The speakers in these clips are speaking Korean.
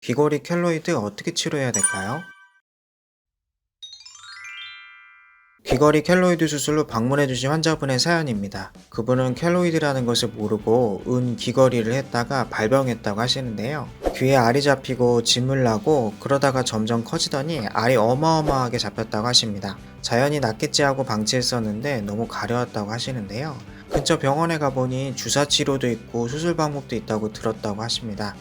귀걸이 켈로이드 어떻게 치료해야 될까요? 귀걸이 켈로이드 수술로 방문해주신 환자분의 사연입니다. 그분은 켈로이드라는 것을 모르고 귀걸이를 했다가 발병했다고 하시는데요. 귀에 알이 잡히고 진물 나고 그러다가 점점 커지더니 알이 어마어마하게 잡혔다고 하십니다. 자연히 낫겠지 하고 방치했었는데 너무 가려웠다고 하시는데요. 근처 병원에 가보니 주사 치료도 있고 수술 방법도 있다고 들었다고 하십니다.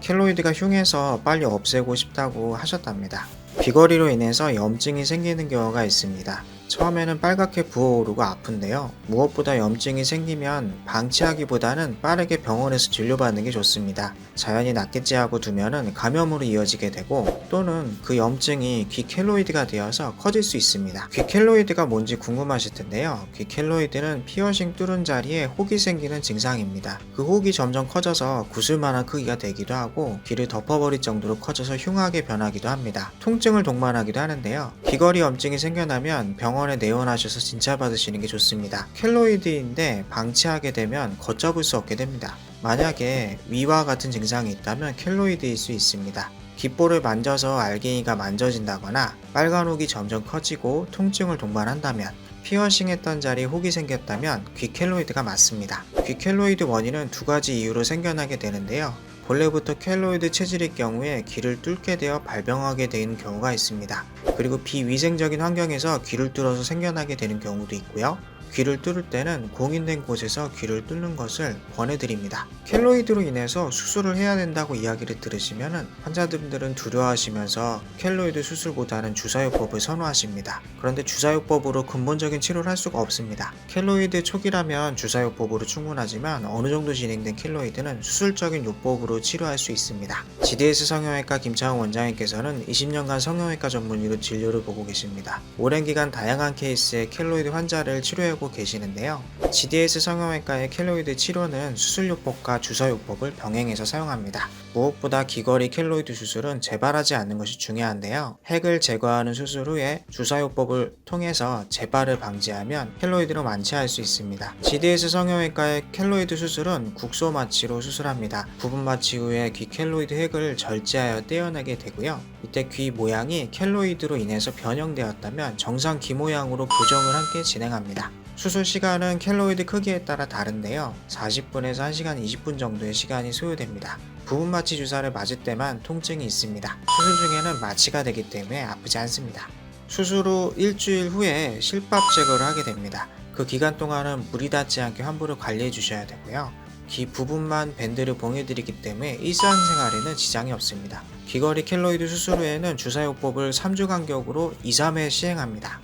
켈로이드가 흉해서 빨리 없애고 싶다고 하셨답니다. 귀걸이로 인해서 염증이 생기는 경우가 있습니다. 처음에는 빨갛게 부어오르고 아픈데요. 무엇보다 염증이 생기면 방치하기보다는 빠르게 병원에서 진료받는 게 좋습니다. 자연히 낫겠지 하고 두면은 감염으로 이어지게 되고 또는 그 염증이 귀 켈로이드가 되어서 커질 수 있습니다. 귀 켈로이드가 뭔지 궁금하실 텐데요. 귀 켈로이드는 피어싱 뚫은 자리에 혹이 생기는 증상입니다. 그 혹이 점점 커져서 구슬만한 크기가 되기도 하고 귀를 덮어버릴 정도로 커져서 흉하게 변하기도 합니다. 통증을 동반하기도 하는데요. 귀걸이 염증이 생겨나면 병원에 내원하셔서 진찰받으시는 게 좋습니다. 켈로이드인데 방치하게 되면 걷잡을 수 없게 됩니다. 만약에 위와 같은 증상이 있다면 켈로이드일 수 있습니다. 귓볼을 만져서 알갱이가 만져진다거나 빨간 혹이 점점 커지고 통증을 동반한다면, 피어싱했던 자리에 혹이 생겼다면 귀 켈로이드가 맞습니다. 귀 켈로이드 원인은 두 가지 이유로 생겨나게 되는데요. 본래부터 켈로이드 체질일 경우에 귀를 뚫게 되어 발병하게 되는 경우가 있습니다. 그리고 비위생적인 환경에서 귀를 뚫어서 생겨나게 되는 경우도 있고요. 귀를 뚫을 때는 공인된 곳에서 귀를 뚫는 것을 권해드립니다. 켈로이드로 인해서 수술을 해야 된다고 이야기를 들으시면 환자분들은 두려워하시면서 켈로이드 수술보다는 주사요법을 선호하십니다. 그런데 주사요법으로 근본적인 치료를 할 수가 없습니다. 켈로이드 초기라면 주사요법으로 충분하지만 어느 정도 진행된 켈로이드는 수술적인 요법으로 치료할 수 있습니다. GDS 성형외과 김창훈 원장님께서는 20년간 성형외과 전문의로 진료를 보고 계십니다. 오랜 기간 다양한 케이스의 켈로이드 환자를 치료해 계시는데요. GDS 성형외과의 켈로이드 치료는 수술요법과 주사요법을 병행해서 사용합니다. 무엇보다 귀걸이 켈로이드 수술은 재발하지 않는 것이 중요한데요. 핵을 제거하는 수술 후에 주사요법을 통해서 재발을 방지하면 켈로이드를 완치할 수 있습니다. GDS 성형외과의 켈로이드 수술은 국소 마취로 수술합니다. 부분 마취 후에 귀 켈로이드 핵을 절제하여 떼어내게 되고요. 이때 귀 모양이 켈로이드로 인해서 변형되었다면 정상 귀 모양으로 교정을 함께 진행합니다. 수술 시간은 켈로이드 크기에 따라 다른데요. 40분에서 1시간 20분 정도의 시간이 소요됩니다. 부분 마취 주사를 맞을 때만 통증이 있습니다. 수술 중에는 마취가 되기 때문에 아프지 않습니다. 수술 후 일주일 후에 실밥 제거를 하게 됩니다. 그 기간 동안은 물이 닿지 않게 환부를 관리해 주셔야 되고요. 귀 부분만 밴드를 봉해드리기 때문에 일상생활에는 지장이 없습니다. 귀걸이 켈로이드 수술 후에는 주사요법을 3주 간격으로 2-3회 시행합니다.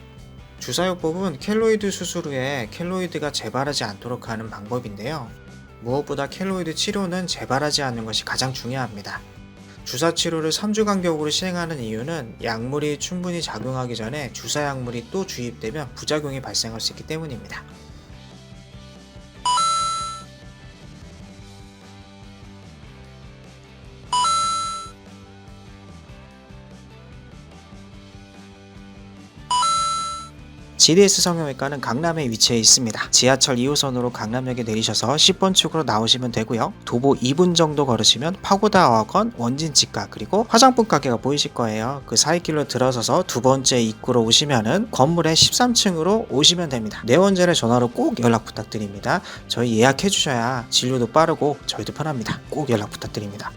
주사요법은 켈로이드 수술 후에 켈로이드가 재발하지 않도록 하는 방법인데요. 무엇보다 켈로이드 치료는 재발하지 않는 것이 가장 중요합니다. 주사 치료를 3주 간격으로 시행하는 이유는 약물이 충분히 작용하기 전에 주사 약물이 또 주입되면 부작용이 발생할 수 있기 때문입니다. GDS 성형외과는 강남에 위치해 있습니다. 지하철 2호선으로 강남역에 내리셔서 10번 출구로 나오시면 되고요. 도보 2분 정도 걸으시면 파고다 어학원, 원진치과, 그리고 화장품 가게가 보이실 거예요. 그 사이길로 들어서서 두 번째 입구로 오시면은 건물의 13층으로 오시면 됩니다. 내원전에 전화로 꼭 연락 부탁드립니다. 저희 예약해 주셔야 진료도 빠르고 저희도 편합니다. 꼭 연락 부탁드립니다.